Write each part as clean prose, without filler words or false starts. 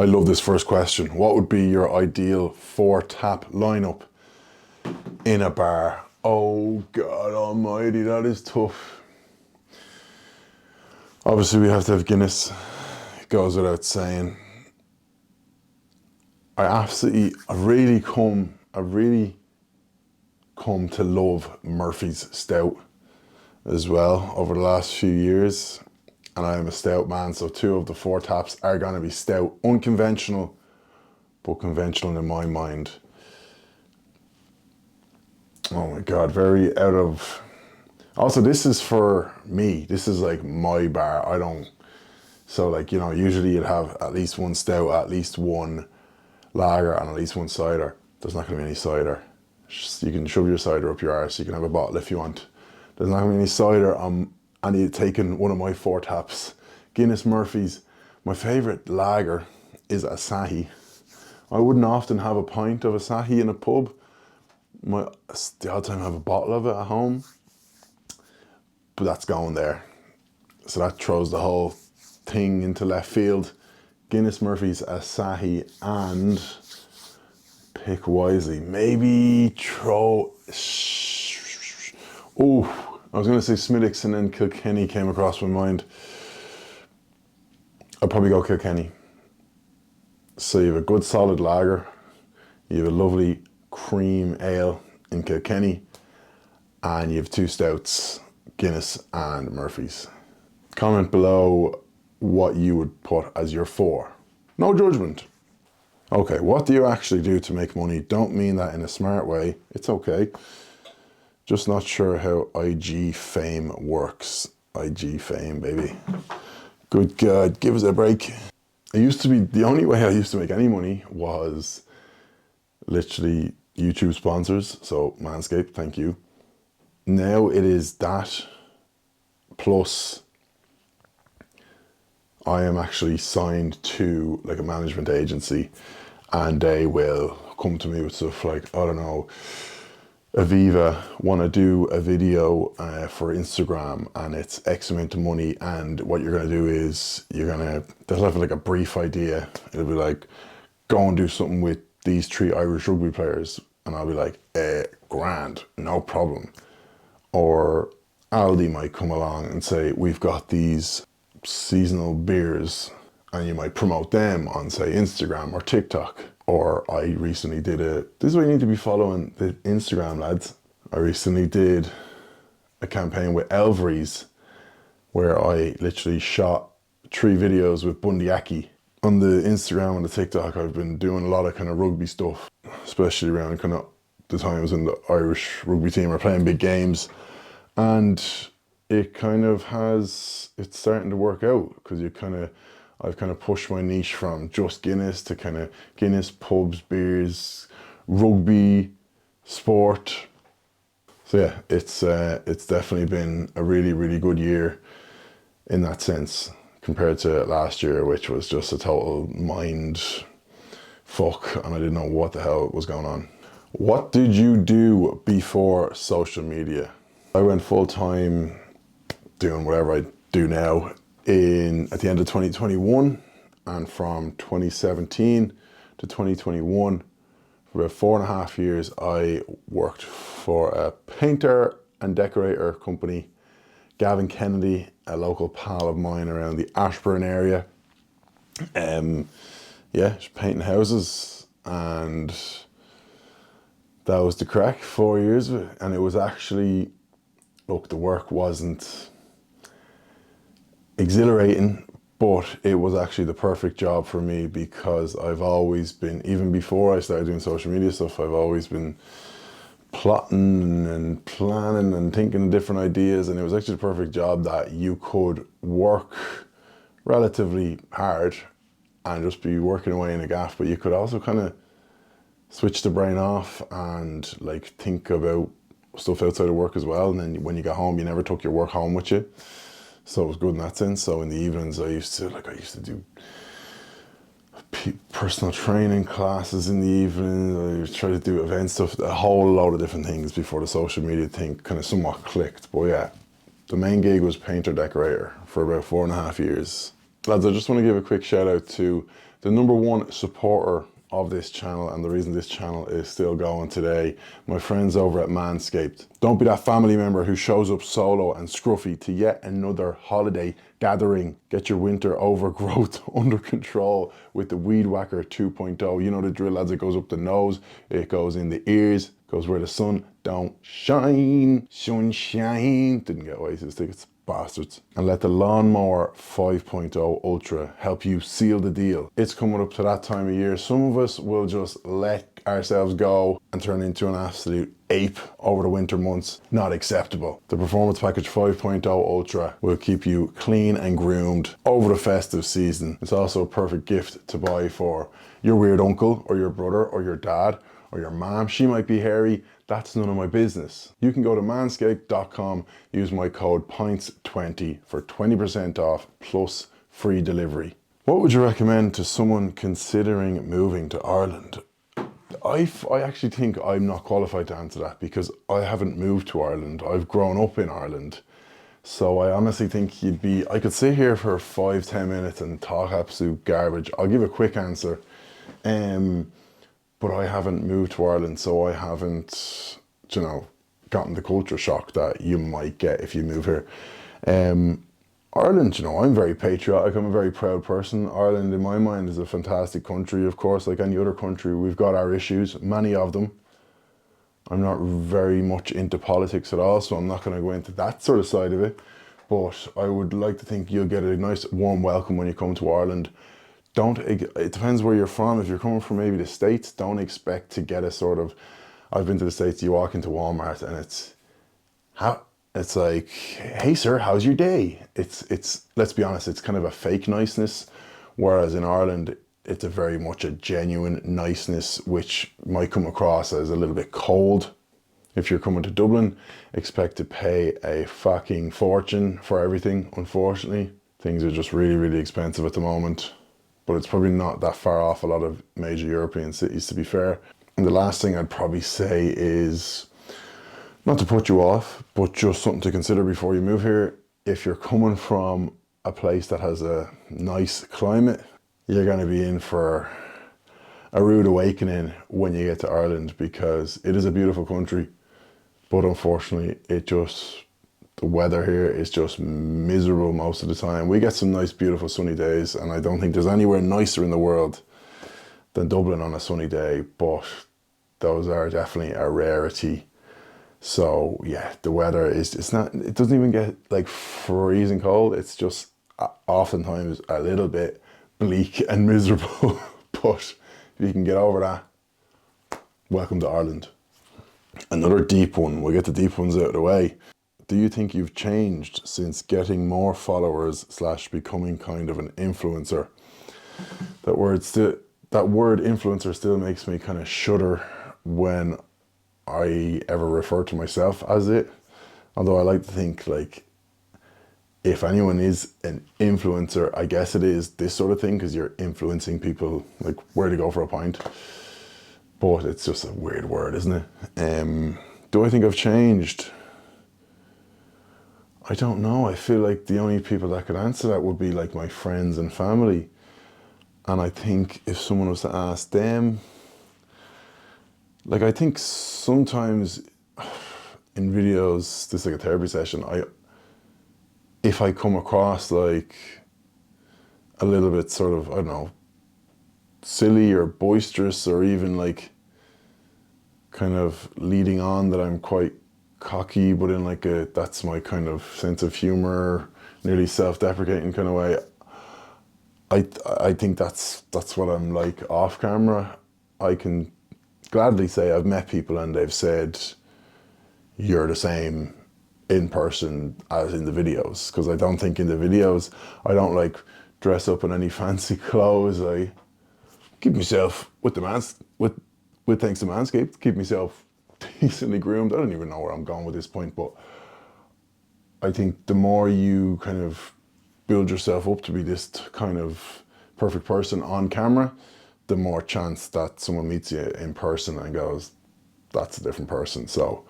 I love this first question. What would be your ideal 4-tap lineup in a bar? Oh God almighty, that is tough. Obviously we have to have Guinness. It goes without saying. I've really come to love Murphy's Stout as well over the last few years. And I am a stout man, so 2 of the 4 taps are going to be stout. Unconventional, but conventional in my mind. Oh my God, very out of... Also, this is for me. This is like my bar. So like, you know, usually you'd have at least 1 stout, at least 1 lager, and at least 1 cider. There's not going to be any cider. You can shove your cider up your arse. You can have a bottle if you want. There's not going to be any cider. I need taken one of my 4 taps. Guinness Murphy's. My favourite lager is Asahi. I wouldn't often have a pint of Asahi in a pub. The odd time I have a bottle of it at home. But that's going there. So that throws the whole thing into left field. Guinness Murphy's, Asahi, and pick wisely. Maybe throw... Oh, I was going to say Smithwick's and then Kilkenny came across my mind. I'll probably go Kilkenny. So you have a good solid lager. You have a lovely cream ale in Kilkenny. And you have 2 stouts, Guinness and Murphy's. Comment below what you would put as your 4. No judgment. Okay, what do you actually do to make money? Don't mean that in a smart way. It's okay. Just not sure how IG fame works. IG fame, baby. Good God, give us a break. The only way I used to make any money was literally YouTube sponsors. So Manscaped, thank you. Now it is that plus I am actually signed to like a management agency, and they will come to me with stuff like, I don't know, Aviva want to do a video for Instagram and it's X amount of money, and what you're going to do is they'll have like a brief idea. It'll be like, go and do something with these 3 Irish rugby players, and I'll be like, grand, no problem. Or Aldi might come along and say, we've got these seasonal beers, and you might promote them on, say, Instagram or TikTok. Or I recently did this is why you need to be following the Instagram, lads. I recently did a campaign with Elvery's where I literally shot 3 videos with Bundyaki. On the Instagram and the TikTok, I've been doing a lot of kind of rugby stuff, especially around kind of the times when the Irish rugby team are playing big games. And it kind of it's starting to work out, because I've kind of pushed my niche from just Guinness to kind of Guinness, pubs, beers, rugby, sport. So yeah, it's definitely been a really, really good year in that sense, compared to last year, which was just a total mind fuck, and I didn't know what the hell was going on. What did you do before social media? I went full time doing whatever I do now at the end of 2021, and from 2017 to 2021, for about 4.5 years, I worked for a painter and decorator company, Gavin Kennedy, a local pal of mine around the Ashburn area. Yeah, just painting houses, and that was the crack, 4 years of it. And it was actually, look, the work wasn't exhilarating, but it was actually the perfect job for me, because I've always been, even before I started doing social media stuff, I've always been plotting and planning and thinking of different ideas, and it was actually the perfect job that you could work relatively hard and just be working away in a gaff, but you could also kind of switch the brain off and like think about stuff outside of work as well. And then when you got home, you never took your work home with you. So it was good in that sense. So in the evenings, I used to do personal training classes in the evening. I tried to do event stuff, a whole load of different things before the social media thing kind of somewhat clicked. But yeah, the main gig was painter decorator for about 4.5 years. Lads, I just want to give a quick shout out to the number one supporter of this channel and the reason this channel is still going today, my friends over at Manscaped. Don't be that family member who shows up solo and scruffy to yet another holiday gathering. Get your winter overgrowth under control with the Weed Whacker 2.0. You know the drill, lads. It goes up the nose, it goes in the ears, goes where the sun don't shine. Sunshine. Didn't get Oasis tickets. Bastards. And let the Lawnmower 5.0 Ultra help you seal the deal. It's coming up to that time of year. Some of us will just let ourselves go and turn into an absolute ape over the winter months. Not acceptable. The Performance Package 5.0 Ultra will keep you clean and groomed over the festive season. It's also a perfect gift to buy for your weird uncle or your brother or your dad or your mom. She might be hairy. That's none of my business. You can go to manscaped.com, use my code PINTS20 for 20% off plus free delivery. What would you recommend to someone considering moving to Ireland? I actually think I'm not qualified to answer that because I haven't moved to Ireland. I've grown up in Ireland. So I honestly think I could sit here for 5-10 minutes and talk absolute garbage. I'll give a quick answer. But I haven't moved to Ireland, so I haven't, gotten the culture shock that you might get if you move here. Ireland, I'm very patriotic. I'm a very proud person. Ireland, in my mind, is a fantastic country. Of course, like any other country, we've got our issues, many of them. I'm not very much into politics at all, so I'm not going to go into that sort of side of it. But I would like to think you'll get a nice warm welcome when you come to Ireland. It depends where you're from. If you're coming from maybe the States, don't expect to get a sort of, I've been to the States, you walk into Walmart and it's like, hey sir, how's your day? It's let's be honest, it's kind of a fake niceness. Whereas in Ireland, it's a very much a genuine niceness, which might come across as a little bit cold. If you're coming to Dublin, expect to pay a fucking fortune for everything, unfortunately. Things are just really, really expensive at the moment. But it's probably not that far off a lot of major European cities, to be fair. And the last thing I'd probably say is, not to put you off, but just something to consider before you move here. If you're coming from a place that has a nice climate, you're going to be in for a rude awakening when you get to Ireland, because it is a beautiful country, but unfortunately the weather here is just miserable most of the time. We get some nice, beautiful sunny days, and I don't think there's anywhere nicer in the world than Dublin on a sunny day, but those are definitely a rarity. So yeah, the weather it doesn't even get like freezing cold. It's just oftentimes a little bit bleak and miserable. But if you can get over that, welcome to Ireland. Another deep one. We'll get the deep ones out of the way. Do you think you've changed since getting more followers / becoming kind of an influencer? That word influencer still makes me kind of shudder when I ever refer to myself as it. Although I like to think, like, if anyone is an influencer, I guess it is this sort of thing, because you're influencing people, like where to go for a pint. But it's just a weird word, isn't it? Do I think I've changed? I don't know. I feel like the only people that could answer that would be like my friends and family. And I think if someone was to ask them, like, I think sometimes in videos, this is like a therapy session, if I come across like a little bit sort of, I don't know, silly or boisterous, or even like kind of leading on that I'm quite cocky, but in like that's my kind of sense of humor, nearly self-deprecating kind of way, I think that's what I'm like off camera. I can gladly say I've met people and they've said, you're the same in person as in the videos. Because I don't think in the videos, I don't like dress up in any fancy clothes. I keep myself with thanks to Manscaped, keep myself decently groomed. I don't even know where I'm going with this point, but I think the more you kind of build yourself up to be this kind of perfect person on camera, the more chance that someone meets you in person and goes, that's a different person. So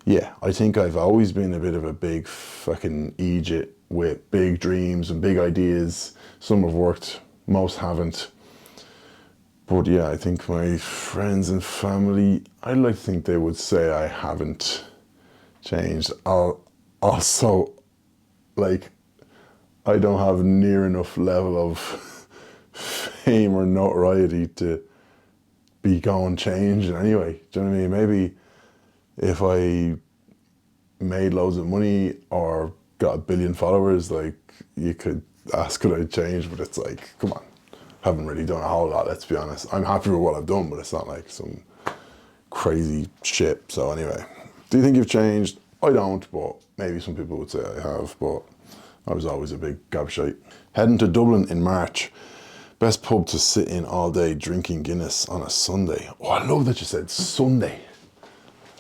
yeah, I think I've always been a bit of a big fucking idiot with big dreams and big ideas. Some have worked, most haven't. But yeah, I think my friends and family, I'd like to think they would say I haven't changed. I'll also, like, I don't have near enough level of fame or notoriety to be going changed anyway. Do you know what I mean? Maybe if I made loads of money or got 1 billion followers, like, you could ask could I change, but it's like, come on, haven't really done a whole lot, let's be honest. I'm happy with what I've done, but it's not like some crazy shit. So anyway, do you think you've changed? I don't, but maybe some people would say I have, but I was always a big gobshite. Heading to Dublin in March. Best pub to sit in all day drinking Guinness on a Sunday. Oh, I love that you said Sunday,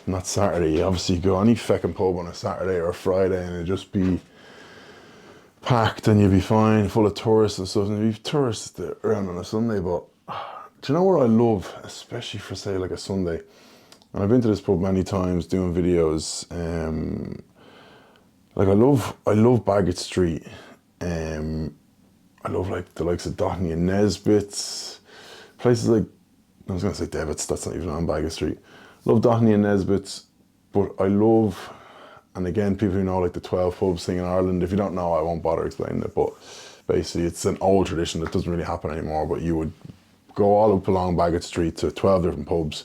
not Saturday. Obviously, you go any feckin' pub on a Saturday or a Friday and it'd just be packed and you'd be fine, full of tourists and stuff. And there'd be tourists around on a Sunday, but do you know what I love, especially for, say, like a Sunday? And I've been to this pub many times doing videos. Like, I love Bagot Street. I love, like, the likes of Dottney and Nesbitt's, places like, I was going to say Devitt's, that's not even on Bagot Street. Love Dottney and Nesbitt's, but I love, and again, people who know, like, the 12 pubs thing in Ireland, if you don't know, I won't bother explaining it, but basically it's an old tradition that doesn't really happen anymore, but you would go all up along Bagot Street to 12 different pubs,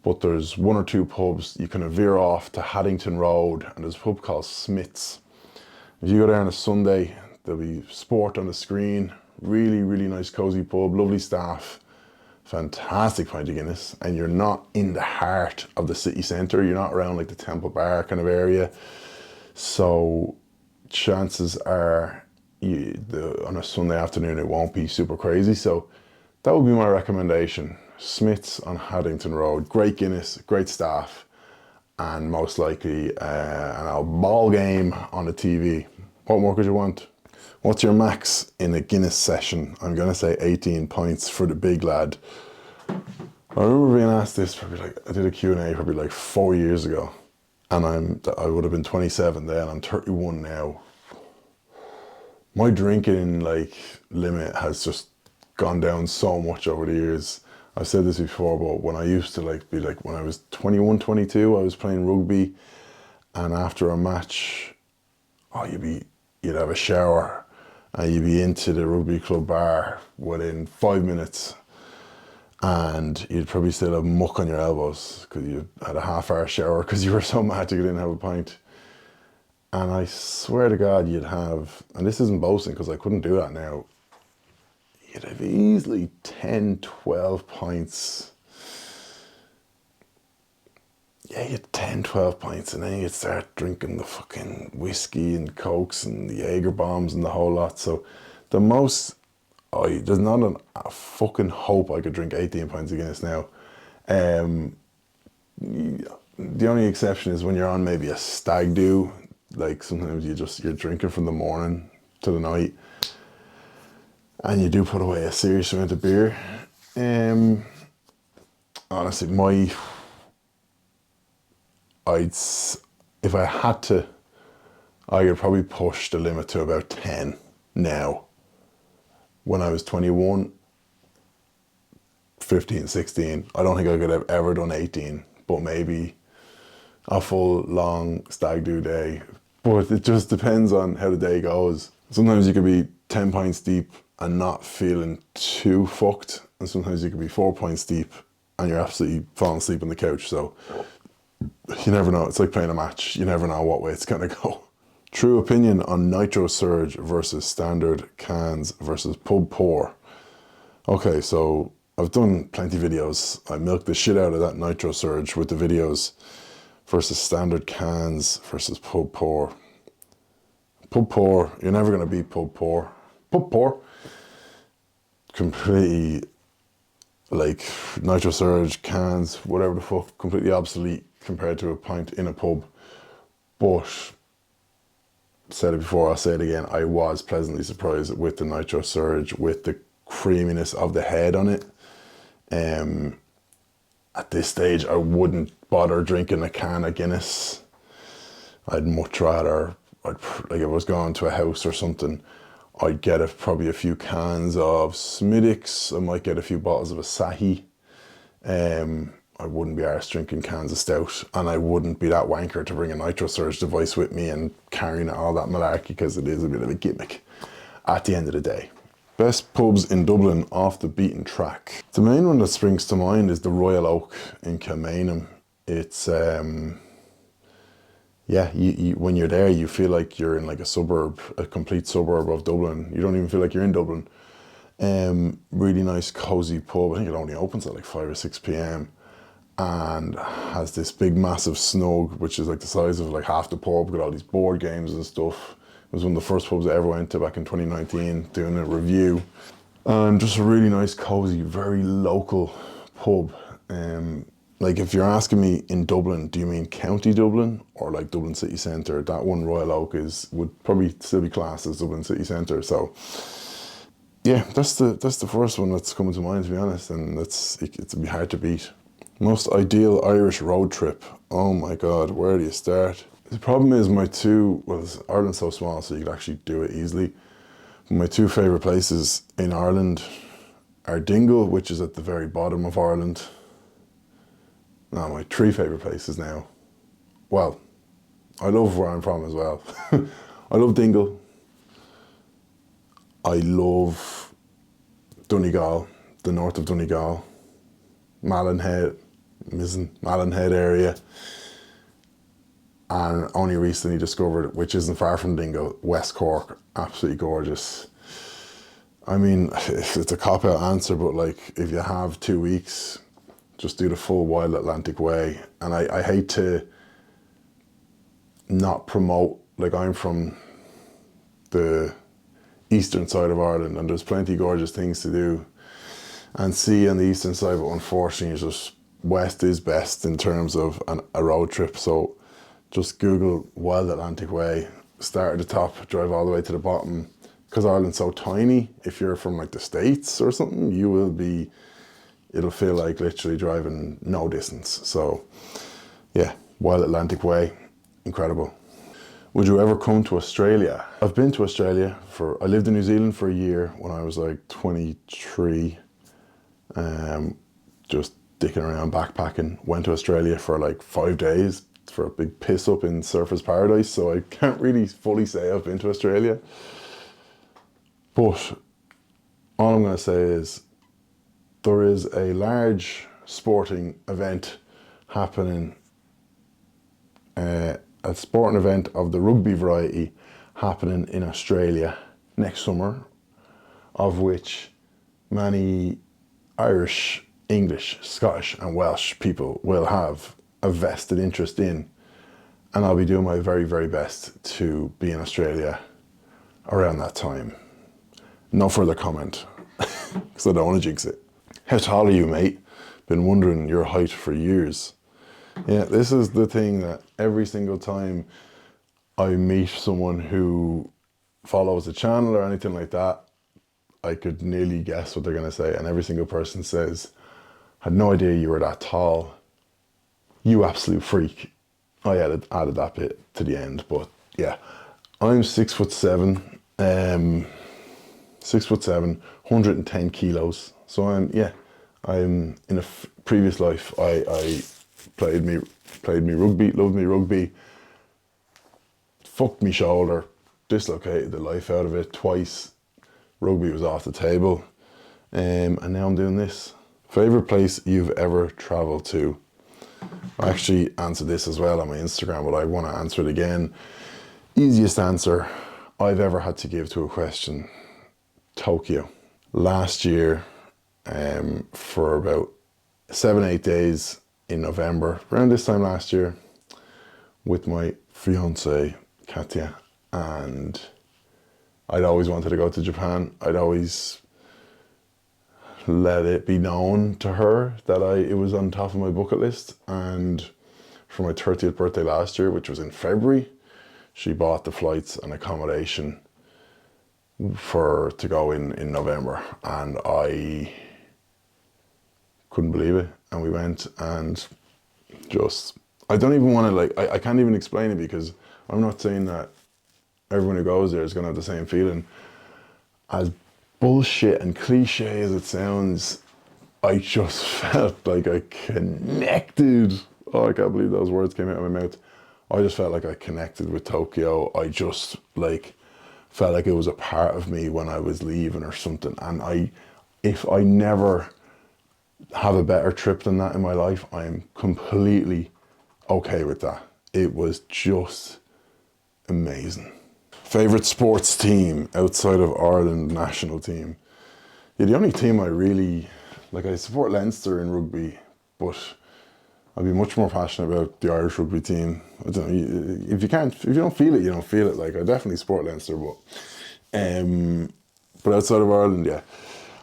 but there's 1 or 2 pubs you can veer off to Haddington Road, and there's a pub called Smith's. If you go there on a Sunday, there'll be sport on the screen, really, really nice cozy pub, lovely staff, fantastic pint of Guinness, and you're not in the heart of the city centre, you're not around like the Temple Bar kind of area, so chances are on a Sunday afternoon it won't be super crazy. So that would be my recommendation. Smith's on Haddington Road, great Guinness, great staff, and most likely a ball game on the TV. What more could you want? What's your max in a Guinness session? I'm gonna say 18 pints for the big lad. I remember being asked this probably, like, I did a Q&A probably like 4 years ago, and I would have been 27 then, I'm 31 now. My drinking, like, limit has just gone down so much over the years. I've said this before, but when I used to, like, be like, when I was 21, 22, I was playing rugby, and after a match, you'd have a shower and you'd be into the rugby club bar within 5 minutes, and you'd probably still have muck on your elbows because you had a half-hour shower because you were so mad to get in and have a pint. And I swear to God, you'd have, and this isn't boasting because I couldn't do that now, you'd have easily 10, 12 pints. Yeah, you had 10, 12 pints, and then you'd start drinking the fucking whiskey and cokes and the Jaeger bombs and the whole lot. So the most, there's not a fucking hope I could drink 18 pints of Guinness now. The only exception is when you're on maybe a stag do, like sometimes you're drinking from the morning to the night, and you do put away a serious amount of beer. Honestly, if I had to, I could probably push the limit to about 10 now. When I was 21, 15, 16, I don't think I could have ever done 18, but maybe a full long stag do day. But it just depends on how the day goes. Sometimes you could be 10 pints deep and not feeling too fucked, and sometimes you could be 4 pints deep and you're absolutely falling asleep on the couch. So you never know. It's like playing a match. You never know what way it's gonna go. True opinion on Nitro Surge versus standard cans versus pub pour. Okay, so I've done plenty of videos. I milked the shit out of that Nitro Surge with the videos versus standard cans versus pub pour. Pub pour, you're never gonna beat pub pour. Pub pour, completely, like, Nitro Surge, cans, whatever the fuck, completely obsolete compared to a pint in a pub. But, said it before, I'll say it again, I was pleasantly surprised with the Nitro Surge, with the creaminess of the head on it. At this stage, I wouldn't bother drinking a can of Guinness. I'd much rather, like if I was going to a house or something, I'd get probably a few cans of Smittix. I might get a few bottles of Asahi. I wouldn't be arsed drinking cans of stout, and I wouldn't be that wanker to bring a Nitro Surge device with me and carrying all that malarkey, because it is a bit of a gimmick at the end of the day. Best pubs in Dublin off the beaten track. The main one that springs to mind is the Royal Oak in Kilmainham. It's yeah, when you're there, you feel like you're in like a suburb, a complete suburb of Dublin. You don't even feel like you're in Dublin. Really nice, cozy pub. I think it only opens at like 5 or 6 p.m. and has this big, massive snug, which is like the size of like half the pub, got all these board games and stuff. It was one of the first pubs I ever went to back in 2019, doing a review. And just a really nice, cozy, very local pub. Like if you're asking me in Dublin, do you mean County Dublin or like Dublin City Centre? That one, Royal Oak, would probably still be classed as Dublin City Centre. So yeah, that's the first one that's coming to mind, to be honest, and it'd be hard to beat. Most ideal Irish road trip. Oh my God, where do you start? The problem is Ireland's so small, so you could actually do it easily. My two favourite places in Ireland are Dingle, which is at the very bottom of Ireland. No, my three favourite places now. Well, I love where I'm from as well. I love Dingle. I love Donegal, the north of Donegal. Mallinhead area, and only recently discovered, which isn't far from Dingle, West Cork. Absolutely gorgeous. I mean, it's a cop-out answer, but like if you have 2 weeks, just do the full Wild Atlantic Way. And I hate to not promote, like I'm from the eastern side of Ireland and there's plenty of gorgeous things to do and see on the eastern side, but unfortunately it's just west is best in terms of a road trip. So just Google Wild Atlantic Way, start at the top, drive all the way to the bottom. Because Ireland's so tiny, if you're from like the States or something, it'll feel like literally driving no distance. So yeah, Wild Atlantic Way, incredible. Would you ever come to Australia? I've been to Australia I lived in New Zealand for a year when I was like 23. Just dicking around backpacking. Went to Australia for like 5 days for a big piss up in Surfers Paradise. So I can't really fully say I've been to Australia. But all I'm going to say is there is a large sporting event happening, a sporting event of the rugby variety happening in Australia next summer, of which many Irish, English, Scottish and Welsh people will have a vested interest in, and I'll be doing my very, very best to be in Australia around that time. No further comment, because I don't want to jinx it. How tall are you, mate? Been wondering your height for years. Yeah, this is the thing that every single time I meet someone who follows the channel or anything like that, I could nearly guess what they're going to say, and every single person says, had no idea you were that tall. You absolute freak. I added that bit to the end, but yeah. I'm 6'7", 110 kilos. So I'm in a previous life, I played me rugby, loved me rugby, fucked me shoulder, dislocated the life out of it twice. Rugby was off the table, and now I'm doing this. Favorite place you've ever traveled to? I actually answered this as well on my Instagram, but I want to answer it again. Easiest answer I've ever had to give to a question: Tokyo. Last year, for about 7-8 days in November, around this time last year, with my fiance Katya, and I'd always wanted to go to Japan. I'd always let it be known to her that it was on top of my bucket list, and for my 30th birthday last year, which was in February, she bought the flights and accommodation to go in November, and I couldn't believe it. And we went, and I don't even want to I can't even explain it, because I'm not saying that everyone who goes there is going to have the same feeling. as bullshit and cliche as it sounds, I just felt like I connected. Oh, I can't believe those words came out of my mouth. I just felt like I connected with Tokyo. I just like felt like it was a part of me when I was leaving or something. And if I never have a better trip than that in my life, I am completely okay with that. It was just amazing. Favorite sports team outside of Ireland national team? Yeah, the only team I really like, I support Leinster in rugby, but I'd be much more passionate about the Irish rugby team. I don't know, if you don't feel it, you don't feel it. Like, I definitely support Leinster, but outside of Ireland, yeah,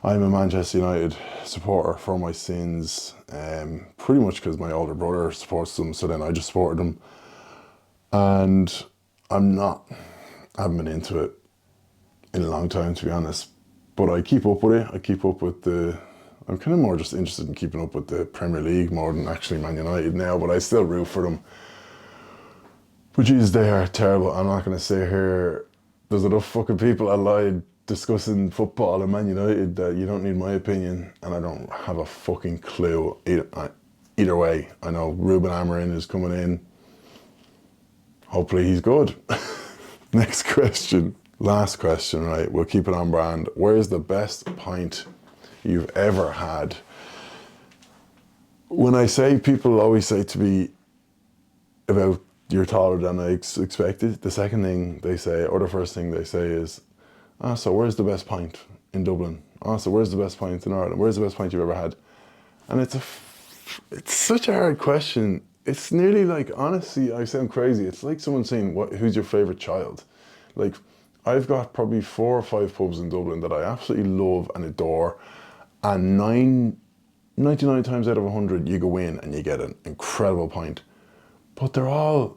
I'm a Manchester United supporter for my sins. Pretty much because my older brother supports them, so then I just supported them, and I haven't been into it in a long time, to be honest. But I keep up with it. I'm kind of more just interested in keeping up with the Premier League more than actually Man United now, but I still root for them. But geez, they are terrible. I'm not going to say here, there's enough fucking people alive discussing football and Man United that you don't need my opinion, and I don't have a fucking clue. Either way, I know Ruben Amorim is coming in. Hopefully he's good. Next question. Last question, right? We'll keep it on brand. Where's the best pint you've ever had? When I say, people always say to me about you're taller than I expected, the second thing they say, or the first thing they say is, so where's the best pint in Dublin? So where's the best pint in Ireland? Where's the best pint you've ever had? And it's such a hard question. It's nearly like, honestly, I sound crazy. It's like someone saying, who's your favorite child? Like, I've got probably 4 or 5 pubs in Dublin that I absolutely love and adore, and 99 times out of 100 you go in and you get an incredible pint, but they're all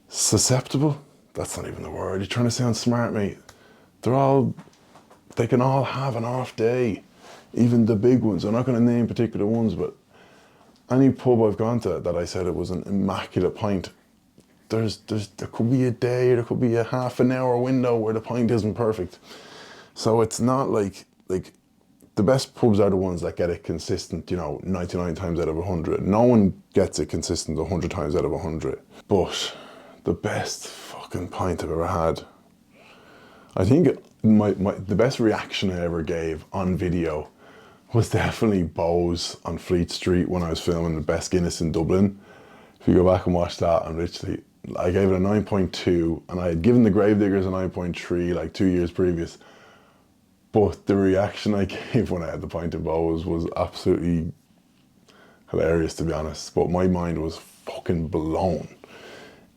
susceptible. That's not even the word. You're trying to sound smart, mate. They can all have an off day, even the big ones. I'm not going to name particular ones, but any pub I've gone to that I said it was an immaculate pint, there could be a day, there could be a half an hour window where the pint isn't perfect. So it's not like the best pubs are the ones that get it consistent, 99 times out of 100. No one gets it consistent 100 times out of 100. But the best fucking pint I've ever had, I think the best reaction I ever gave on video was definitely Bo's on Fleet Street when I was filming the Best Guinness in Dublin. If you go back and watch that, I gave it a 9.2, and I had given the Gravediggers a 9.3 like 2 years previous. But the reaction I gave when I had the pint of Bo's was absolutely hilarious, to be honest. But my mind was fucking blown.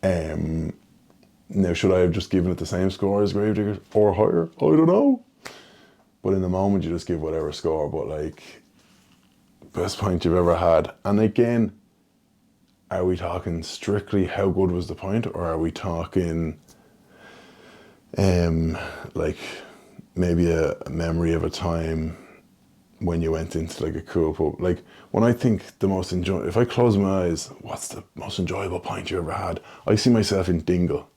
Now, should I have just given it the same score as Gravediggers or higher? I don't know. But in the moment, you just give whatever score. But like, best pint you've ever had. And again, are we talking strictly how good was the pint, or are we talking like maybe a memory of a time when you went into like a cool pub? Like, when I think if I close my eyes, what's the most enjoyable pint you ever had? I see myself in Dingle.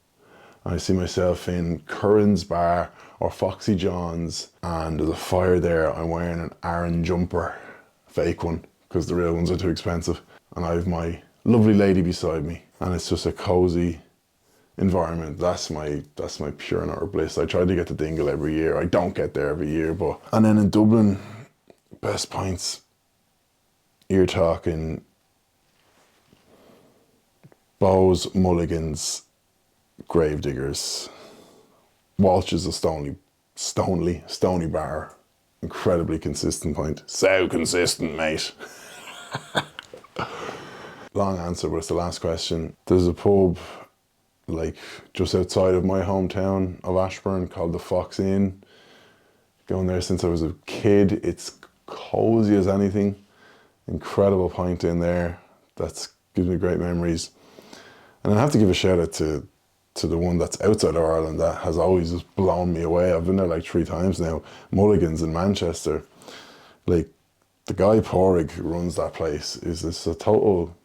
I see myself in Curran's Bar or Foxy John's, and there's a fire there. I'm wearing an Aaron jumper, fake one, because the real ones are too expensive. And I have my lovely lady beside me, and it's just a cozy environment. That's my pure and utter bliss. I try to get to Dingle every year. I don't get there every year, and then in Dublin, best pints, you're talking Bo's, Mulligan's, Gravediggers, Walsh's of Stony Bar. Incredibly consistent pint. So consistent, mate. Long answer, but it's the last question. There's a pub like just outside of my hometown of Ashburn called the Fox Inn. Going there since I was a kid. It's cozy as anything. Incredible pint in there. That gives me great memories. And I have to give a shout out to the one that's outside of Ireland that has always just blown me away. I've been there like 3 times now. Mulligan's in Manchester. Like, the guy Porrig who runs that place is just a total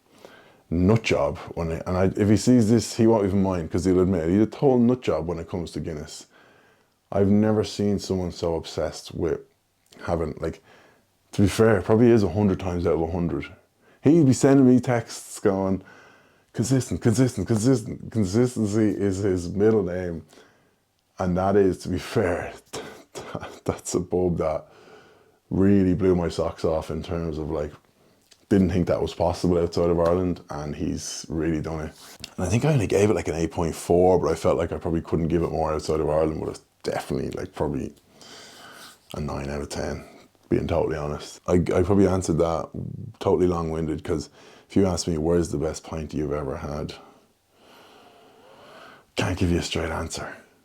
nut job. And, if he sees this, he won't even mind, because he'll admit it. He's a total nut job when it comes to Guinness. I mean, he's a total nut job when it comes to Guinness. And I, if he sees this, he won't even mind, because he'll admit it. He's a total nut job when it comes to Guinness. And I, if he sees this, he won't even mind, because he'll admit it. He's a total nut job when it comes to Guinness. I've never seen someone so obsessed with having, like, to be fair, it probably is 100 times out of 100. He'd be sending me texts going, consistent, consistent, consistent. Consistency is his middle name. And that is, to be fair, that's a bub that really blew my socks off in terms of, like, didn't think that was possible outside of Ireland, and he's really done it. And I think I only gave it like an 8.4, but I felt like I probably couldn't give it more outside of Ireland, but it's definitely like probably a 9 out of 10, being totally honest. I probably answered that totally long-winded, because if you ask me where's the best pint you've ever had, can't give you a straight answer.